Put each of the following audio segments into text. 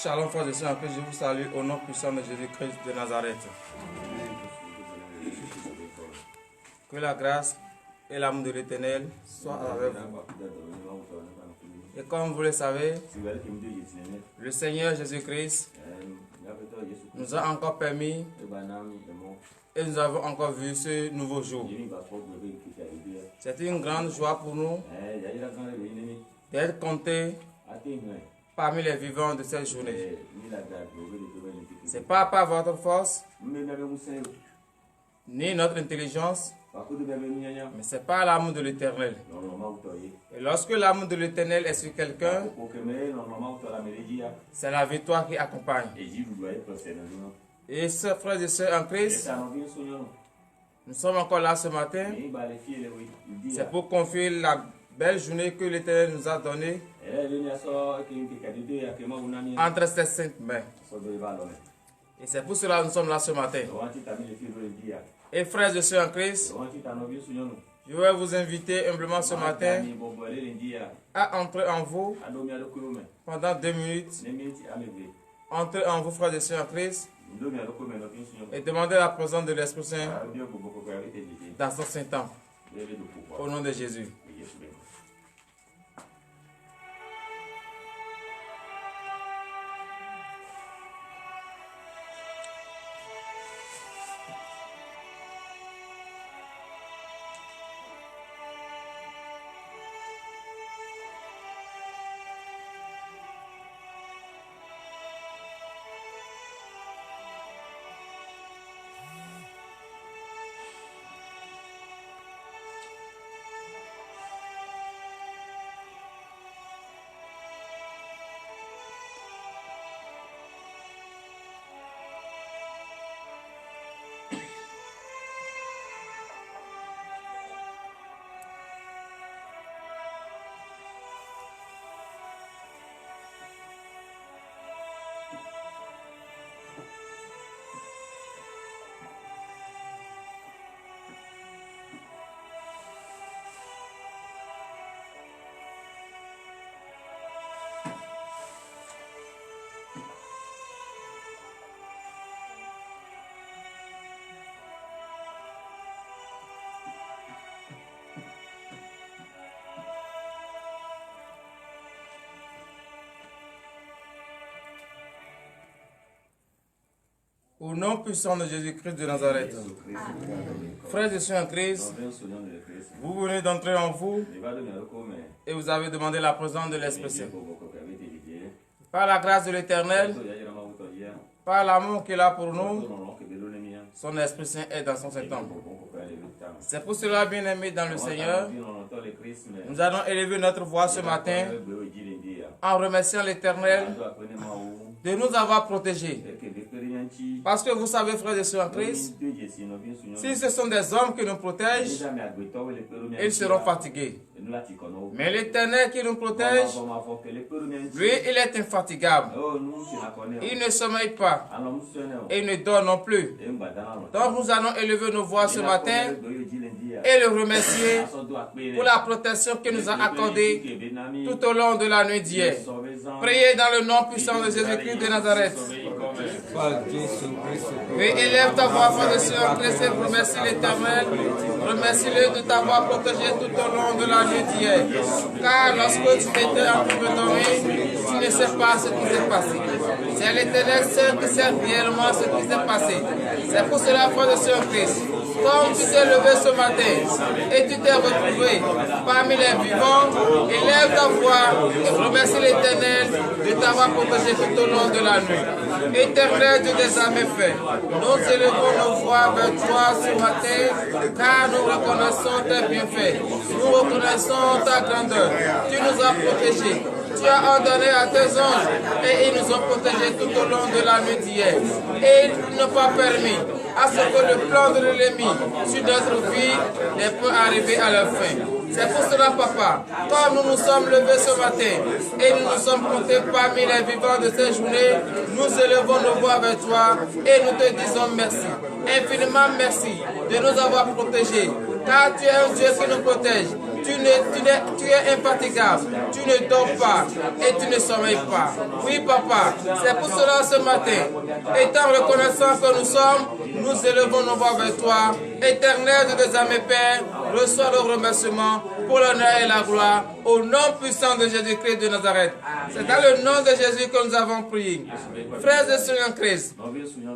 Shalom, frères et sœurs en Christ, je vous salue au nom puissant de Jésus-Christ de Nazareth. Que la grâce et l'amour de l'Éternel soient avec vous. Et comme vous le savez, le Seigneur Jésus-Christ nous a encore permis et nous avons encore vu ce nouveau jour. C'est une grande joie pour nous d'être comptés parmi les vivants de cette journée. Ce n'est pas par votre force, ni notre intelligence, mais c'est par l'amour de l'Éternel. Et lorsque l'amour de l'Éternel est sur quelqu'un, c'est la victoire qui accompagne. Et frères et sœurs en Christ, nous sommes encore là ce matin. C'est pour confier la belle journée que l'Éternel nous a donnée entre ses saintes mains. Et c'est pour cela que nous sommes là ce matin. Et frères et sœurs en Christ, je vais vous inviter humblement ce matin à entrer en vous pendant 2 minutes. Entrez en vous, frères et sœurs en Christ, et demandez la présence de l'Esprit Saint dans son Saint-Temple. Au nom de Jésus. Au nom puissant de Jésus-Christ de Nazareth. Frères et sœurs en Christ, vous venez d'entrer en vous et vous avez demandé la présence de l'Esprit Saint. Par la grâce de l'Éternel, par l'amour qu'il a pour nous, son Esprit Saint est dans son Saint-Temple. C'est pour cela, bien-aimés dans le Seigneur, nous allons élever notre voix ce matin en remerciant l'Éternel de nous avoir protégés. Parce que vous savez, frères et sœurs en Christ, si ce sont des hommes qui nous protègent, ils seront fatigués. Mais l'Éternel qui nous protège, lui, il est infatigable. Il ne sommeille pas. Et il ne dort non plus. Donc nous allons élever nos voix ce matin et le remercier pour la protection qu'il nous a accordée tout au long de la nuit d'hier. Priez dans le nom puissant de Jésus-Christ de Nazareth. Oui, élève ta voix, frère et sœur en Christ, et remercie l'Éternel. Remercie-le de t'avoir protégé tout au long de la nuit d'hier. Car lorsque tu étais en train de dormir, tu ne sais pas ce qui s'est passé. C'est l'Éternel seul qui sait réellement ce qui s'est passé. C'est pour cela, frère et sœur en Christ, comme tu t'es levé ce matin et tu t'es retrouvé parmi les vivants, élève ta voix et remercie l'Éternel de t'avoir protégé tout au long de la nuit. Éternel Dieu des armées fait, nous élevons nos voix vers toi ce matin, car nous reconnaissons tes bienfaits, nous reconnaissons ta grandeur. Tu nous as protégés. Tu as ordonné à tes anges et ils nous ont protégés tout au long de la nuit d'hier. Et ils n'ont pas permis à ce que le plan de l'ennemi sur notre vie ne peut arriver à leur fin. C'est pour cela, papa, comme nous nous sommes levés ce matin et nous nous sommes comptés parmi les vivants de cette journée, nous élevons nos voix vers toi et nous te disons merci. Infiniment merci de nous avoir protégés, car tu es un Dieu qui nous protège. Tu es infatigable, tu ne dors pas et tu ne sommeilles pas. Oui, papa, c'est pour cela ce matin, étant reconnaissant que nous sommes, nous élevons nos voix vers toi. Éternel de nos âmes, Père, reçois le remerciement pour l'honneur et la gloire au nom puissant de Jésus-Christ de Nazareth. C'est dans le nom de Jésus que nous avons prié. Frères et sœurs en Christ,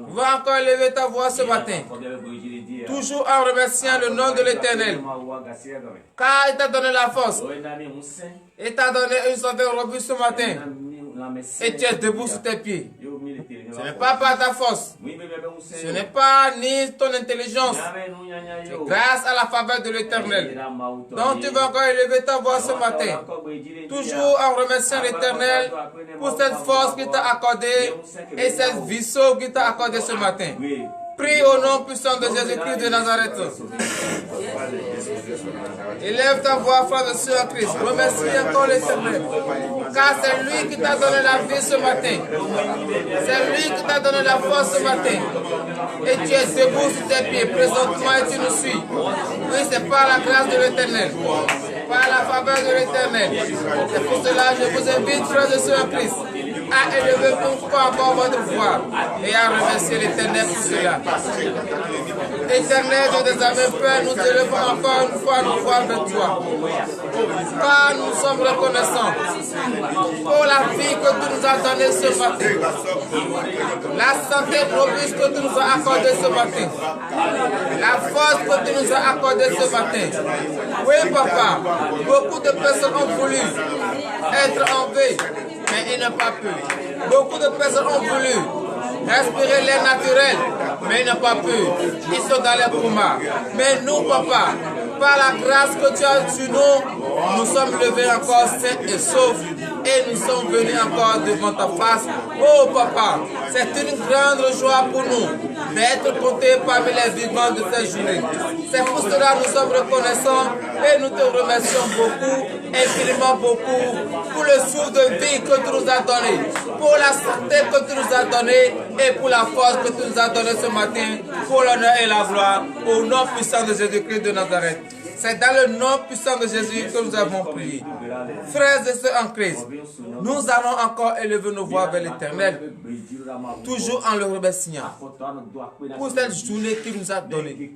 va encore élever ta voix ce matin, toujours en remerciant le nom de l'Éternel, car il t'a donné la force, il t'a donné une santé robuste ce matin, et tu es debout sur tes pieds. Ce n'est pas par ta force, ce n'est pas ni ton intelligence, c'est grâce à la faveur de l'Éternel. Donc tu vas encore élever ta voix ce matin, toujours en remerciant l'Éternel pour cette force qu'il t'a accordée et cette vie sauve qu'il t'a accordée ce matin. Prie au nom puissant de Jésus-Christ de Nazareth. Élève ta voix, frère de Sœur Christ. Remercie encore l'Éternel. Car c'est lui qui t'a donné la vie ce matin. C'est lui qui t'a donné la force ce matin. Et tu es debout sur tes pieds présentement et tu nous suis. Oui, c'est par la grâce de l'Éternel. Par la faveur de l'Éternel. C'est pour cela que je vous invite, frère de Sœur Christ, à élever une fois encore votre voix et à remercier l'Éternel pour cela. Éternel de tes amis, Père, nous élevons encore une fois nos voix vers toi. Car nous sommes reconnaissants pour la vie que tu nous as donnée ce matin. La santé robuste que tu nous as accordée ce matin. La force que tu nous as accordée ce matin. Oui, papa, beaucoup de personnes ont voulu être en vie, mais ils n'ont pas pu. Beaucoup de personnes ont voulu respirer l'air naturel, mais ils n'ont pas pu. Ils sont dans les comas. Mais nous, papa, par la grâce que tu as sur nous, nous sommes levés encore sains et saufs. Et nous sommes venus encore devant ta face. Oh papa, c'est une grande joie pour nous d'être comptés parmi les vivants de cette journée. C'est pour cela que nous sommes reconnaissants et nous te remercions beaucoup, infiniment beaucoup, pour le souffle de vie que tu nous as donné, pour la santé que tu nous as donnée et pour la force que tu nous as donnée ce matin, pour l'honneur et la gloire, au nom puissant de Jésus-Christ de Nazareth. C'est dans le nom puissant de Jésus que nous avons prié. Frères et sœurs en Christ, nous allons encore élever nos voix vers l'Éternel, toujours en le remerciant pour cette journée qu'il nous a donnée.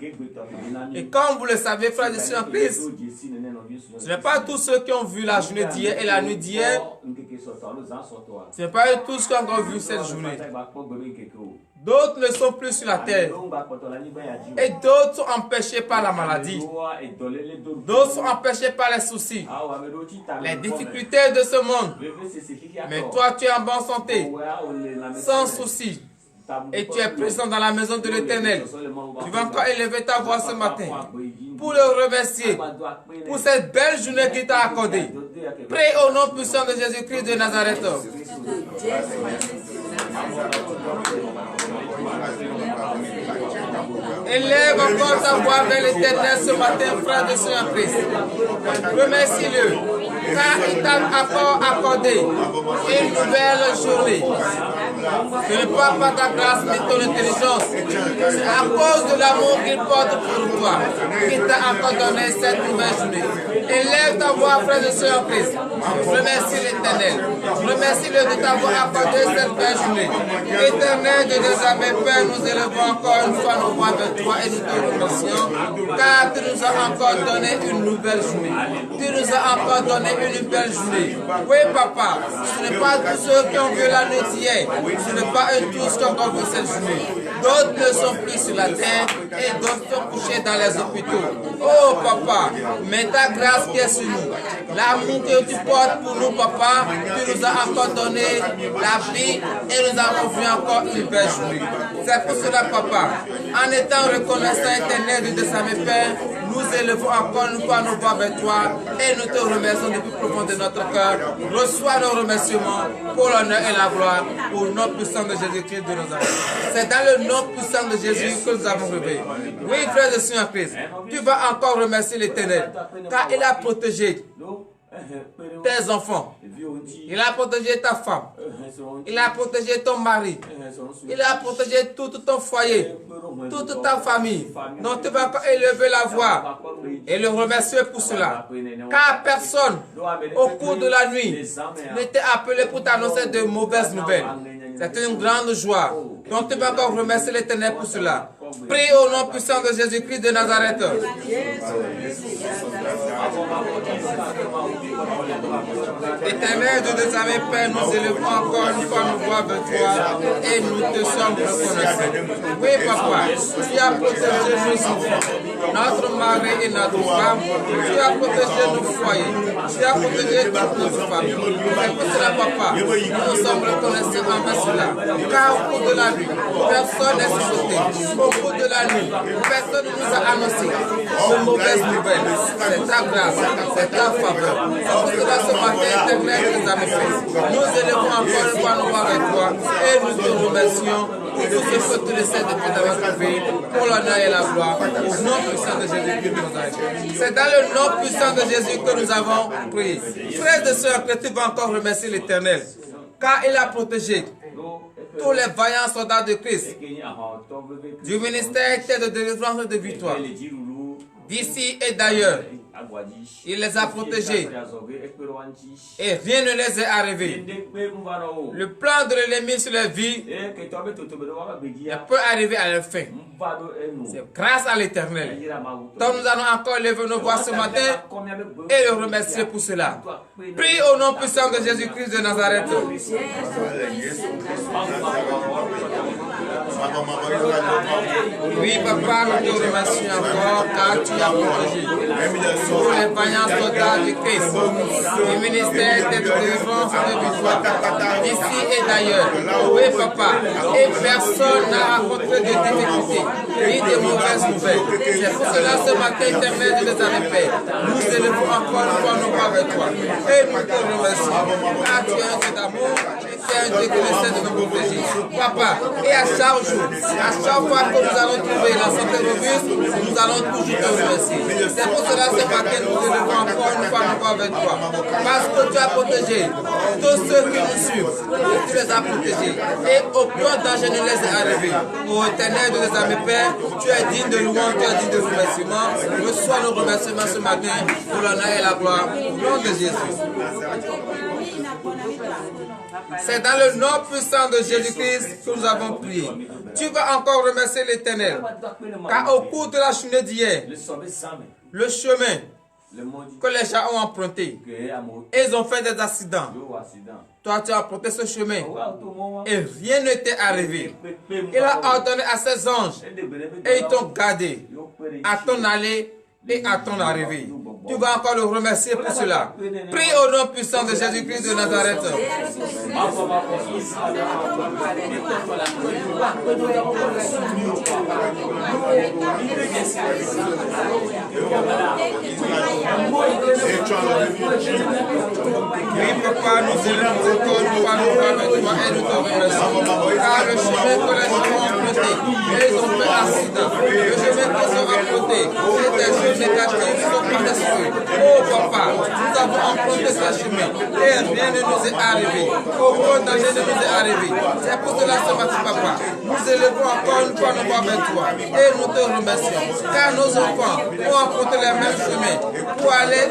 Et comme vous le savez, frères et sœurs en Christ, ce n'est pas tous ceux qui ont vu la journée d'hier et la nuit d'hier, ce n'est pas tous qui ont encore vu cette journée. D'autres ne sont plus sur la terre. Et d'autres sont empêchés par la maladie. D'autres sont empêchés par les soucis, les difficultés de ce monde. Mais toi, tu es en bonne santé, sans souci. Et tu es présent dans la maison de l'Éternel. Tu vas encore élever ta voix ce matin pour le remercier pour cette belle journée qu'il t'a accordée. Prie au nom puissant de Jésus-Christ de Nazareth. Élève encore ta voix vers l'Éternel ce matin, frère de Seigneur Christ. Remercie-le, car il t'a encore accordé une nouvelle journée. Ce n'est pas par ta grâce ni ton intelligence, c'est à cause de l'amour qu'il porte pour toi qu'il t'a encore donné cette nouvelle journée. Élève ta voix, frère de Seigneur Christ. Remercie l'Éternel. Remercie-le de t'avoir accordé cette belle journée. Éternel de nos âmes, Père, nous élevons encore une fois nos voix vers toi et nous te remercions, car tu nous as encore donné une nouvelle journée. Tu nous as encore donné une belle journée. Oui, papa, ce n'est pas tous ceux qui ont vu la nuit d'hier, ce n'est pas eux tous qui ont encore vu cette journée. D'autres ne sont plus sur la terre et d'autres sont couchés dans les hôpitaux. Oh, papa, mais ta grâce qui est sur nous, l'amour que tu portes pour nous, papa, tu nous as encore donné la vie et nous avons vu encore une belle journée. C'est pour cela, papa, en étant reconnaissant éternel de mes Père, nous élevons encore une fois nos voix vers toi et nous te remercions du plus profond de notre cœur. Reçois nos remerciements pour l'honneur et la gloire au nom puissant de Jésus-Christ de Nazareth. C'est dans le nom puissant de Jésus que nous avons rêvé. Oui, frère de Seigneur Christ, tu vas encore remercier l'Éternel car il a protégé tes enfants. Il a protégé ta femme. Il a protégé ton mari. Il a protégé tout ton foyer, toute ta famille. Donc tu vas encore élever la voix et le remercier pour cela. Car personne au cours de la nuit n'était appelé pour t'annoncer de mauvaises nouvelles. C'est une grande joie. Donc tu vas encore remercier l'Éternel pour cela. Prie au nom puissant de Jésus-Christ de Nazareth. Éternel Dieu de ta Père, nous élevons encore une fois nos voix vers toi et nous te sommes reconnaissants. Oui, papa, tu as protégé nos enfants, notre mari et notre femme, tu as protégé nos foyers, tu as protégé toute notre famille. C'est pour cela, papa, nous sommes reconnaissants envers cela. Car au cours de la nuit, personne n'est sauté. Au cours de la nuit, personne ne nous a annoncé de mauvaises nouvelles. C'est ta grâce, c'est ta faveur. C'est pour cela ce matin, éternel, nous avons fait. Nous élevons encore une fois nos voix avec toi et nous te remercions pour tout ce que tu essaies de faire dans notre pays, pour l'honneur et la gloire, au nom puissant de Jésus-Christ de Nazareth. C'est dans le nom puissant de Jésus que nous avons prié. Frères et sœurs, que tu vas encore remercier l'Éternel, car il a protégé tous les vaillants soldats de Christ du ministère de délivrance et de victoire, d'ici et d'ailleurs. Il les a protégés et rien ne les est arrivé. Le plan de l'ennemi sur leur vie peut arriver à leur fin. C'est grâce à l'Éternel. Donc nous allons encore lever nos voix ce matin et le remercier pour cela. Prie au nom puissant de Jésus-Christ de Nazareth. Oui, papa, nous te remercions encore car tu as protégé tous les vaillants soldats du Christ, du ministère de délivrance et de victoire, d'ici et d'ailleurs. Oui, papa, et personne n'a rencontré de difficultés ni de mauvaises nouvelles. C'est pour cela ce matin, éternel de notre Père, nous élevons encore une fois nos voix avec toi et nous te remercions. Car tu es un Dieu d'amour, tu es un Dieu qui essaie de nous protéger. Papa, et à chaque jour, à chaque fois que nous allons trouver la santé robuste, nous allons toujours te remercier. C'est pour cela ce matin, nous élevons encore une fois nos voix avec toi. Parce que tu as protégé tous ceux qui nous suivent, et tu les as protégés. Et aucun danger ne les est arrivé. Ô éternel de nos amis Père, tu es digne de louange, tu es digne de remerciement. Reçois nos remerciements ce matin pour l'honneur et la gloire. Au nom de Jésus. C'est dans le nom puissant de Jésus-Christ que nous avons prié. Tu vas encore remercier l'Éternel. Car au cours de la journée d'hier, le chemin que les gens ont emprunté, ils ont fait des accidents. Toi, tu as emprunté ce chemin et rien ne t'est arrivé. Il a ordonné à ses anges et ils t'ont gardé à ton aller et à ton arrivée. Tu vas encore le remercier pour cela. Prie au nom puissant de Jésus-Christ de Nazareth. Oui, papa, nous élevons encore une fois nos voix avec toi et nous te remercions. Car le chemin que les gens ont emprunté, ils ont fait accident. Le chemin qu'ils ont emprunté, c'est des choses négatives qui sont par-dessus. Oh papa, nous avons emprunté ce chemin et rien ne nous est arrivé. Aucun danger ne nous est arrivé. C'est pour cela ce matin, papa, nous élevons encore une fois nos voix avec toi et nous te remercions. Car nos enfants ont emprunté les mêmes chemins pour aller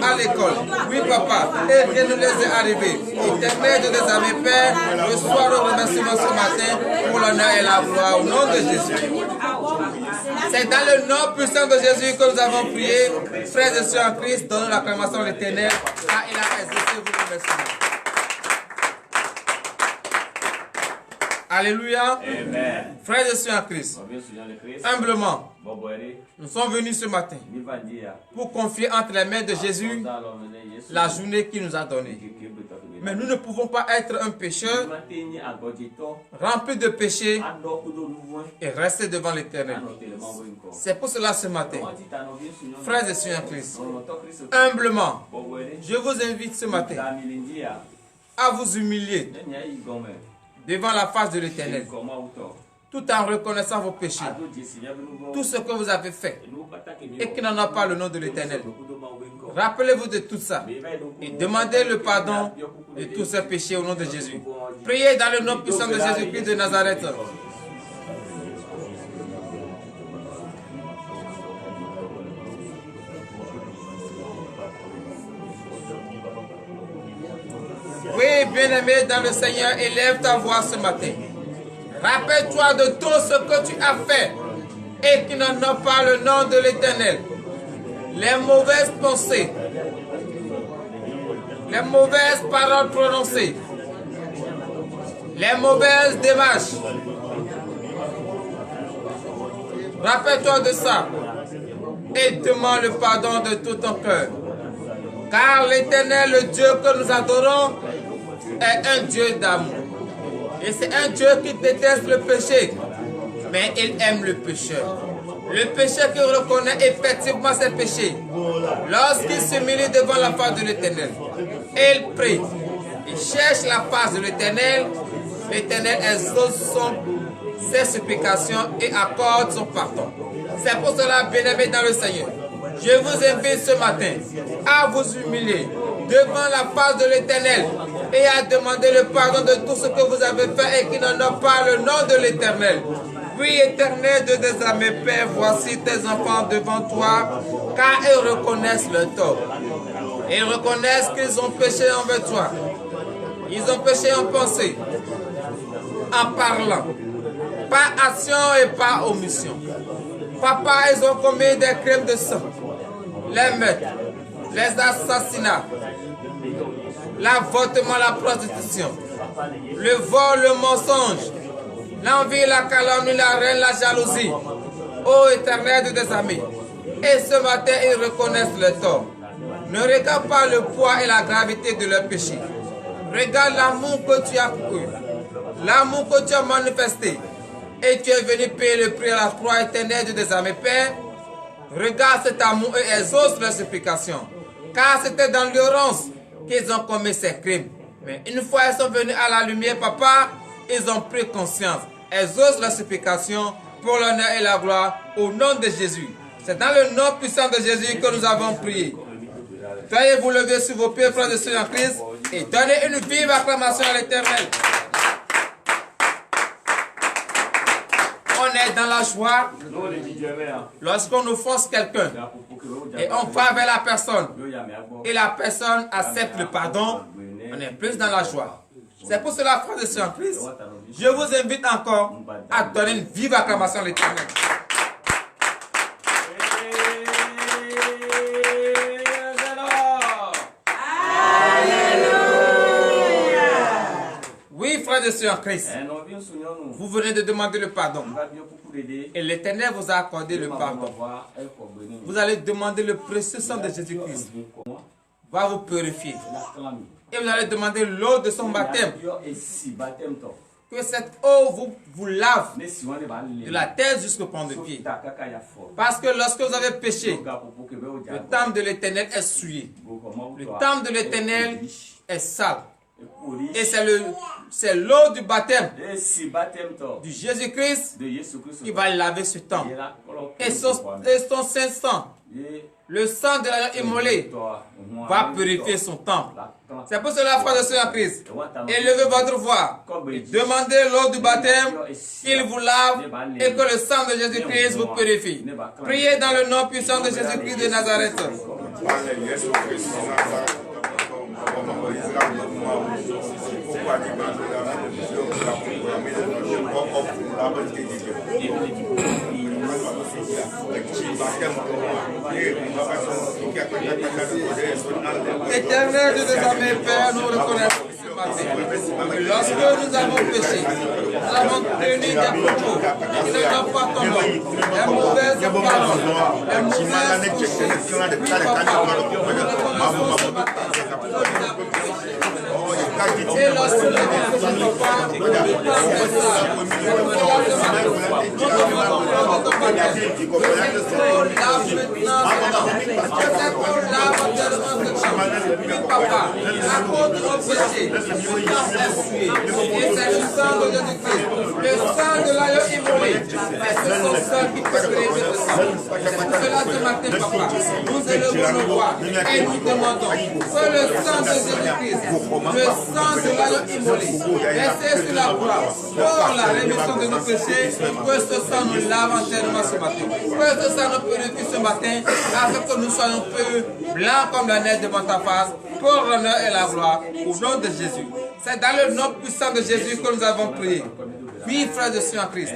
à l'école. Oui, papa, et rien ne les est arrivé. Éternel de nos amis Père, reçois le remerciement ce matin pour l'honneur et la gloire au nom de Jésus. C'est dans le nom puissant de Jésus que nous avons prié. Frères et sœurs en Christ, donnons l'acclamation à l'Éternel, car il a exaucé vos remerciements. Alléluia. Amen. Frères et sœurs en Christ, humblement, nous sommes venus ce matin pour confier entre les mains de Jésus la journée qu'il nous a donnée. Mais nous ne pouvons pas être un pécheur rempli de péché et rester devant l'Éternel. C'est pour cela ce matin, frères et sœurs en Christ, humblement, je vous invite ce matin à vous humilier devant la face de l'Éternel, tout en reconnaissant vos péchés, tout ce que vous avez fait et qui n'en a pas le nom de l'Éternel. Rappelez-vous de tout ça et demandez le pardon de tous ces péchés au nom de Jésus. Priez dans le nom puissant de Jésus-Christ de Nazareth. Oui, bien-aimé dans le Seigneur, élève ta voix ce matin. Rappelle-toi de tout ce que tu as fait et qui n'honore pas le nom de l'Éternel. Les mauvaises pensées, les mauvaises paroles prononcées, les mauvaises démarches. Rappelle-toi de ça et demande le pardon de tout ton cœur. Car l'Éternel, le Dieu que nous adorons, est un Dieu d'amour. Et c'est un Dieu qui déteste le péché, mais il aime le pécheur. Le pécheur qui reconnaît effectivement ses péchés, lorsqu'il s'humilie devant la face de l'Éternel, il prie, il cherche la face de l'Éternel, l'Éternel exauce ses supplications et accorde son pardon. C'est pour cela, bien-aimés dans le Seigneur, je vous invite ce matin à vous humilier devant la face de l'Éternel et à demander le pardon de tout ce que vous avez fait et qui n'honore pas le nom de l'Éternel. Oui, Éternel de des armées, Père, voici tes enfants devant toi, car ils reconnaissent le tort. Ils reconnaissent qu'ils ont péché envers toi. Ils ont péché en pensée, en parlant, par action et par omission. Papa, ils ont commis des crimes de sang, les meurtres, les assassinats, l'avortement, la prostitution, le vol, le mensonge, l'envie, la calomnie, la haine, la jalousie. Ô Éternel de des armées, et ce matin ils reconnaissent le tort. Ne regarde pas le poids et la gravité de leur péché. Regarde l'amour que tu as pour eux, l'amour que tu as manifesté. Et tu es venu payer le prix à la croix éternelle de des armées, Père. Regarde cet amour et exauce leurs supplications. Car c'était dans l'ignorance qu'ils ont commis ces crimes. Mais une fois ils sont venus à la lumière, Papa, ils ont pris conscience. Exauce leurs supplications pour l'honneur et la gloire au nom de Jésus. C'est dans le nom puissant de Jésus que nous avons prié. Veuillez vous lever sur vos pieds, frères et sœurs en Christ, et donner une vive acclamation à l'Éternel. On est dans la joie lorsqu'on offense quelqu'un et on va vers la personne et la personne accepte le pardon, on est plus dans la joie. C'est pour cela, frères et sœurs en Christ, je vous invite encore à donner une vive acclamation à l'Éternel. Oui, frères et sœurs en Christ, vous venez de demander le pardon. Et l'Éternel vous a accordé le pardon. Vous allez demander le précieux sang de Jésus-Christ. Va vous purifier. Et vous allez demander l'eau de son baptême. Que cette eau vous lave de la tête jusqu'au point de pied. Parce que lorsque vous avez péché, le temple de l'Éternel est souillé. Le temple de l'Éternel est sale. Et c'est l'eau du baptême du Jésus-Christ qui va laver ce temple. Et son saint sang, le sang de l'agneau immolé, va purifier son temple. C'est pour cela, frères et sœurs en Christ, élevez votre voix et demandez l'eau du baptême qu'il vous lave et que le sang de Jésus-Christ vous purifie. Priez dans le nom puissant de Jésus-Christ de Nazareth. Éternel de des armées, Père, nous reconnaissons ce matin. Lorsque nous avons péché, nous avons tenu des propos qui ne sont pas ton nom, les mauvaises paroles, les mauvaises pensées. Oui, Papa, nous reconnaissons ce matin. Et lorsque nous avons péché, Papa, nous Papa, la cause de nos péchés, et c'est le sang de Jésus-Christ, le sang de l'agneau immolé, et c'est son sang qui peut créer le sang. cela ce matin, papa, nous élevons nos voix et nous demandons que le sang de Jésus-Christ, le sang de l'agneau immolé, versé sur la croix, pour la rémission de nos péchés, que ce sang nous lave entièrement ce matin. Que ce sang nous purifie ce matin, afin que nous soyons peu blancs comme la neige devant ta face, pour l'honneur et la gloire, au nom de Jésus. C'est dans le nom puissant de Jésus que nous avons prié. Oui, frères de Seigneur Christ,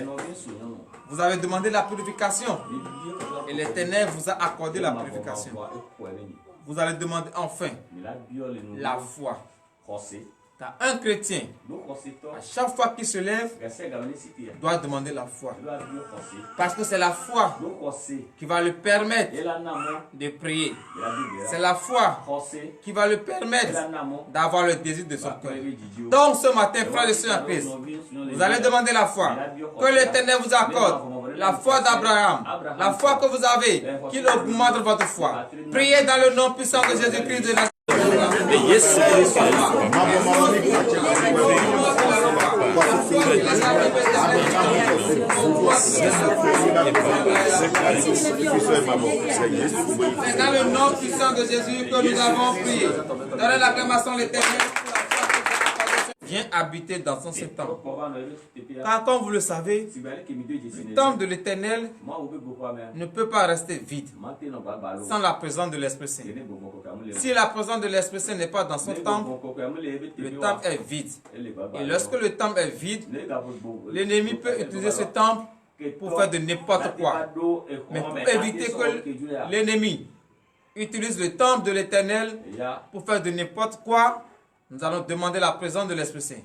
vous avez demandé la purification et l'Éternel vous a accordé la purification. Vous allez demander enfin la foi. Car un chrétien, à chaque fois qu'il se lève, doit demander la foi. Parce que c'est la foi qui va lui permettre de prier. C'est la foi qui va lui permettre d'avoir le désir de son cœur. Donc ce matin, frères et sœurs en Christ, vous allez demander la foi. Que l'Éternel vous accorde la foi d'Abraham, la foi que vous avez, qu'il augmente votre foi. Priez dans le nom puissant de Jésus-Christ de Nazareth. C'est dans le nom puissant de Jésus que nous avons prié. Donnez l'acclamation à l'Éternel. Viens habiter dans son temple. Car comme vous le savez, le temple de l'Éternel ne peut pas rester vide sans la présence de l'Esprit Saint. Si la présence de l'Esprit Saint n'est pas dans son temple, le temple est vide. Et lorsque le temple est vide, l'ennemi peut utiliser ce temple pour faire de n'importe quoi. Mais pour éviter que l'ennemi utilise le temple de l'Éternel pour faire de n'importe quoi, nous allons demander la présence de l'Esprit Saint.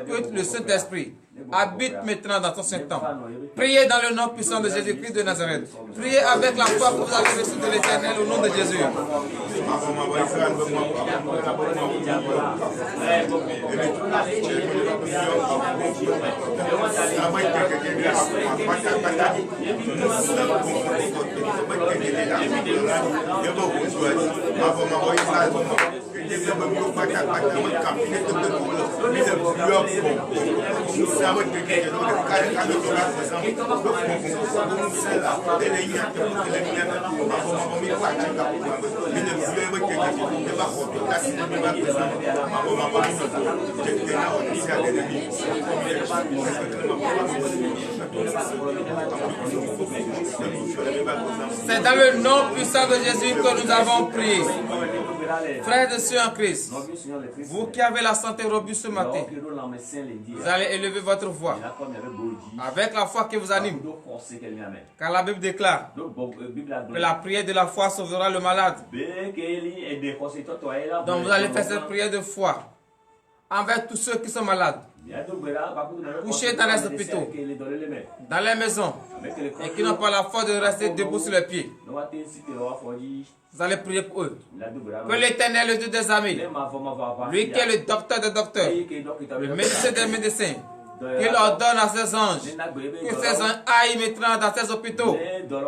Que le Saint-Esprit habite maintenant dans ton Saint-Temple. Priez dans le nom puissant de Jésus-Christ de Nazareth. Priez avec la foi que vous avez reçue de l'Éternel au nom de Jésus. C'est dans le nom puissant de Jésus que nous avons prié. Frères et sœurs en Christ, vous qui avez la santé robuste ce matin, vous allez élever votre voix avec la foi qui vous anime. Car la Bible déclare que la prière de la foi sauvera le malade. Donc vous allez faire cette prière de foi envers tous ceux qui sont malades, couchés dans les hôpitaux, dans les maisons, et qui n'ont pas la foi de rester debout sur les pieds. Vous allez prier pour eux. Que l'Éternel, le Dieu des armées, lui qui est le docteur des docteurs, le médecin des médecins, qu'il ordonne à ses anges, que ses anges aillent maintenant dans ces hôpitaux,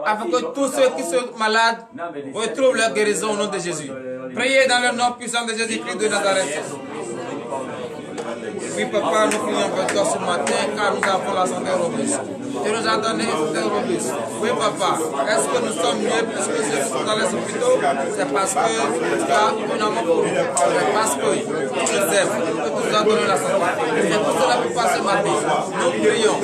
afin que tous ceux qui sont malades retrouvent leur guérison au nom de Jésus. Priez dans le nom puissant de Jésus-Christ de Nazareth. Oui, papa, nous prions pour toi ce matin, car nous avons la santé robuste. Tu nous as donné une santé robuste. Oui, papa, est-ce que nous sommes mieux plus que ceux qui sont dans les hôpitaux? C'est parce que tu as un amour pour nous. C'est parce que tu nous aimes, que tu nous as donné la santé. C'est pour cela que ce matin, nous prions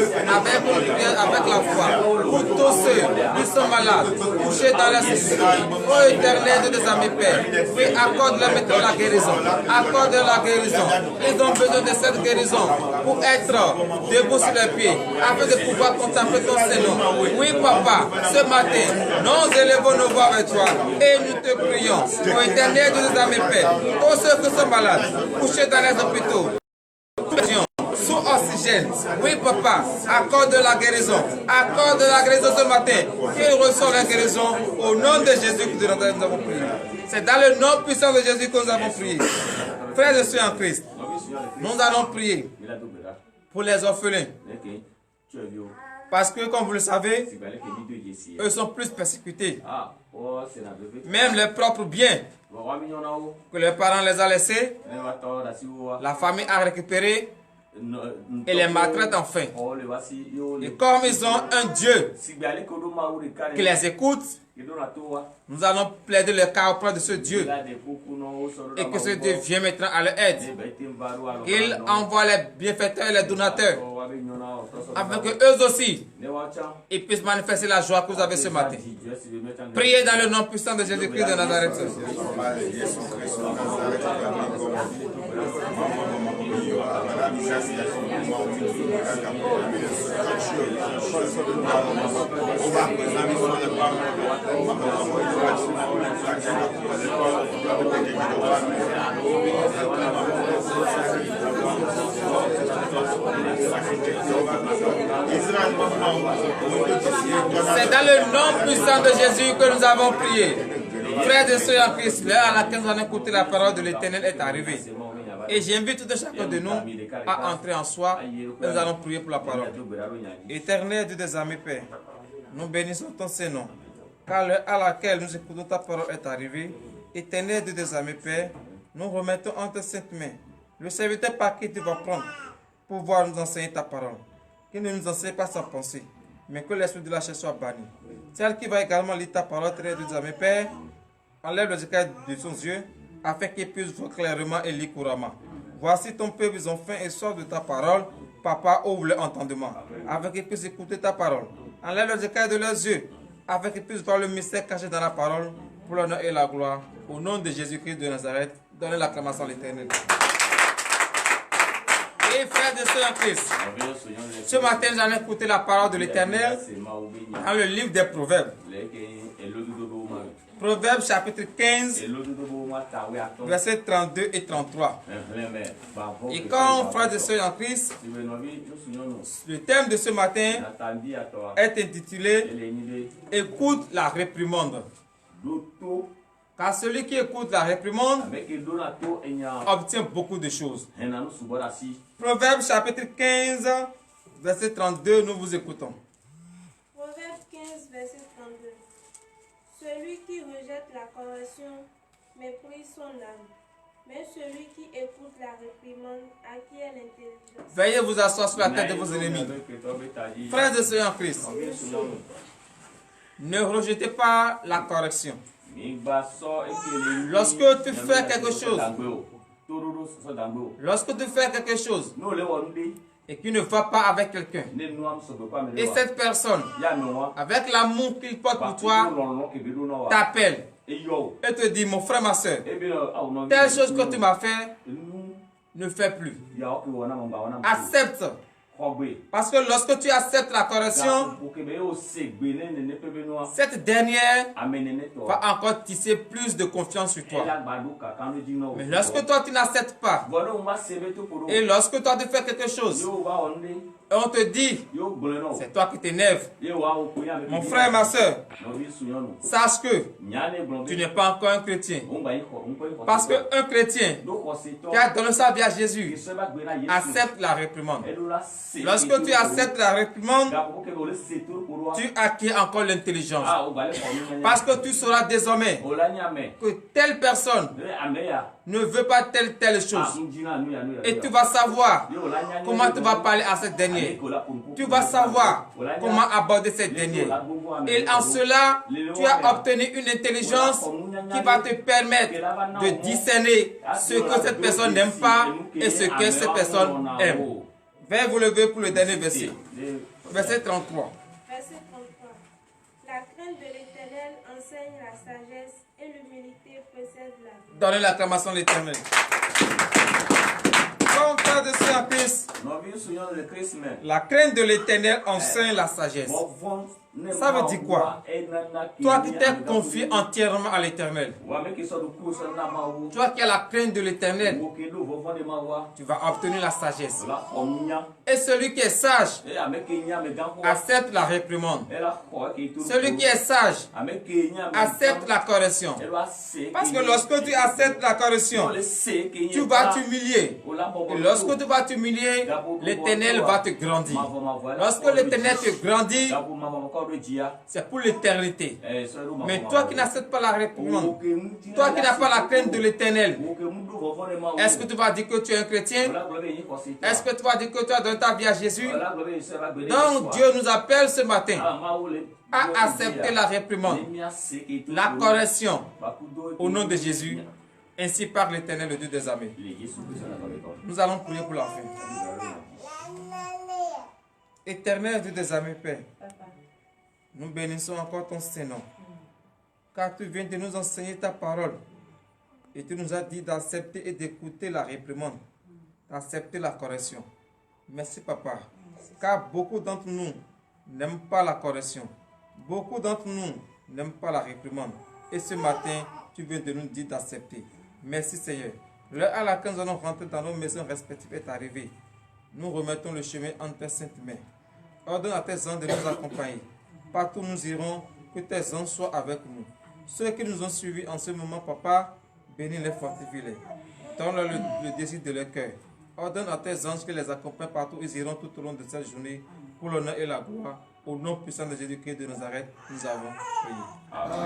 avec la foi pour tous ceux qui sont malades, couchés dans les hôpitaux. Ô Éternel de des armées, Père, oui, accorde-leur maintenant la guérison. Accorde-leur la guérison. Ils ont besoin de cette guérison pour être debout sur les pieds, afin de pouvoir contempler ton Seigneur. Oui, papa, ce matin, nous élevons nos voix avec toi et nous te prions. Ô Éternel de nos armées, Père, tous ceux qui sont malades, couchés dans les hôpitaux, sous oxygène. Oui, papa, accorde la guérison. Accorde la guérison ce matin. Qu'ils reçoivent la guérison au nom de Jésus que nous avons prié. C'est dans le nom puissant de Jésus que nous avons prié. Frères et sœurs en Christ, nous allons prier pour les orphelins. Parce que, comme vous le savez, eux sont plus persécutés. Même les propres biens que les parents les ont laissés, la famille a récupéré, et les maltraitent enfin. Et comme ils ont un Dieu qui les écoute, nous allons plaider le cas auprès de ce Dieu et que ce Dieu vienne maintenant à leur aide. Il envoie les bienfaiteurs et les donateurs afin que eux aussi ils puissent manifester la joie que vous avez ce matin. Priez dans le nom puissant de Jésus-Christ de Nazareth. C'est dans le nom puissant de Jésus que nous avons prié. Frères et sœurs en Christ, l'heure à laquelle nous allons écouter la parole de l'Éternel est arrivée. Et j'invite tout chacun de nous à entrer en soi et nous allons prier pour la parole. Éternel Dieu des armées, Père, nous bénissons ton Saint-Nom, car l'heure à laquelle nous écoutons ta parole est arrivée. Éternel Dieu des armées, Père, nous remettons entre tes saintes mains le serviteur par qui tu vas prendre pour pouvoir nous enseigner ta parole. Qu'il ne nous enseigne pas sans pensée, mais que l'esprit de la chair soit banni. Celle qui va également lire ta parole, Éternel Dieu des armées, Père, enlève le écailles de son yeux, afin qu'il puisse voir clairement et lire couramment. Voici ton peuple, ils ont faim et soif de ta parole. Papa, ouvre leur entendement, afin qu'ils puissent écouter ta parole. Enlève les écailles de leurs yeux, afin qu'ils puissent voir le mystère caché dans la parole, pour l'honneur et la gloire. Au nom de Jésus-Christ de Nazareth, donnez l'acclamation à l'Éternel. Et frères et sœurs en Christ, ce matin, nous allons écouter la parole de l'Éternel dans le livre des Proverbes. Proverbes chapitre 15, versets 32 et 33. Et quand, frères et sœurs en Christ, le thème de ce matin est intitulé « Écoute la réprimande ». Car celui qui écoute la réprimande obtient beaucoup de choses. Proverbes chapitre 15, verset 32, nous vous écoutons. Proverbes 15, verset 32. Celui qui rejette la correction méprise son âme, mais celui qui écoute la réprimande acquiert l'intelligence. Veuillez vous asseoir sur la tête de vos ennemis. Frères et sœurs en Christ, ne rejetez pas la correction. Lorsque tu fais quelque chose, et qui ne va pas avec quelqu'un, et cette personne, avec l'amour qu'il porte pour toi, t'appelle et te dit, mon frère, ma soeur, telle chose que tu m'as fait, ne fais plus. Accepte. Parce que lorsque tu acceptes la correction, cette dernière va encore tisser plus de confiance sur toi. Mais lorsque toi tu n'acceptes pas, et lorsque toi tu fais quelque chose, on te dit, c'est toi qui t'énerves. Mon frère, ma soeur, sache que tu n'es pas encore un chrétien. Parce qu'un chrétien qui a donné sa vie à Jésus accepte la réprimande. Lorsque tu acceptes la réprimande, tu acquiers encore l'intelligence. Parce que tu sauras désormais que telle personne ne veut pas telle chose. Et tu vas savoir comment tu vas parler à cette dernière. Tu vas savoir comment aborder cette dernière. Et en cela, tu as obtenu une intelligence qui va te permettre de discerner ce que cette personne n'aime pas et ce que cette personne aime. Veuillez vous lever pour le dernier verset. Verset 33. Verset 33. La crainte de l'Éternel enseigne la sagesse et l'humilité précède la vie. Donnez l'acclamation à l'Éternel. Comme frère de Saint Christ, la crainte de l'Éternel enseigne la sagesse. Ça veut dire quoi? Toi qui t'es confié entièrement à l'Éternel, toi qui as la crainte de l'Éternel, tu vas obtenir la sagesse. Et celui qui est sage accepte la réprimande. Celui qui est sage accepte la correction. Parce que lorsque tu acceptes la correction, tu vas t'humilier. Et lorsque tu vas t'humilier, l'Éternel va te grandir. Lorsque l'Éternel te grandit, c'est pour l'éternité. Mais toi qui n'acceptes pas la réprimande, toi qui n'as pas la crainte de l'Éternel, est-ce que tu vas dit que tu es un chrétien? Est-ce que tu vas dire que tu as donné ta vie à Jésus? Donc Dieu nous appelle ce matin à accepter la réprimande, la correction au nom de Jésus, ainsi par l'Éternel, le Dieu des armées. Nous allons prier pour l'enfant. Éternel Dieu des armées, Père, nous bénissons encore ton Saint-Nom, car tu viens de nous enseigner ta parole et tu nous as dit d'accepter et d'écouter la réprimande, d'accepter la correction. Merci Papa, car beaucoup d'entre nous n'aiment pas la correction, beaucoup d'entre nous n'aiment pas la réprimande, et ce matin tu viens de nous dire d'accepter. Merci Seigneur. L'heure à laquelle nous allons rentrer dans nos maisons respectives est arrivée. Nous remettons le chemin entre tes saintes mains. Ordonne à tes anges de nous accompagner. Partout où nous irons, que tes anges soient avec nous. Ceux qui nous ont suivis en ce moment, Papa, bénis-les, fortifie-les. Donne-leur le désir de leur cœur. Ordonne à tes anges qui les accompagnent partout où ils iront tout au long de cette journée, pour l'honneur et la gloire. Au nom puissant de Jésus-Christ de Nazareth, nous avons prié.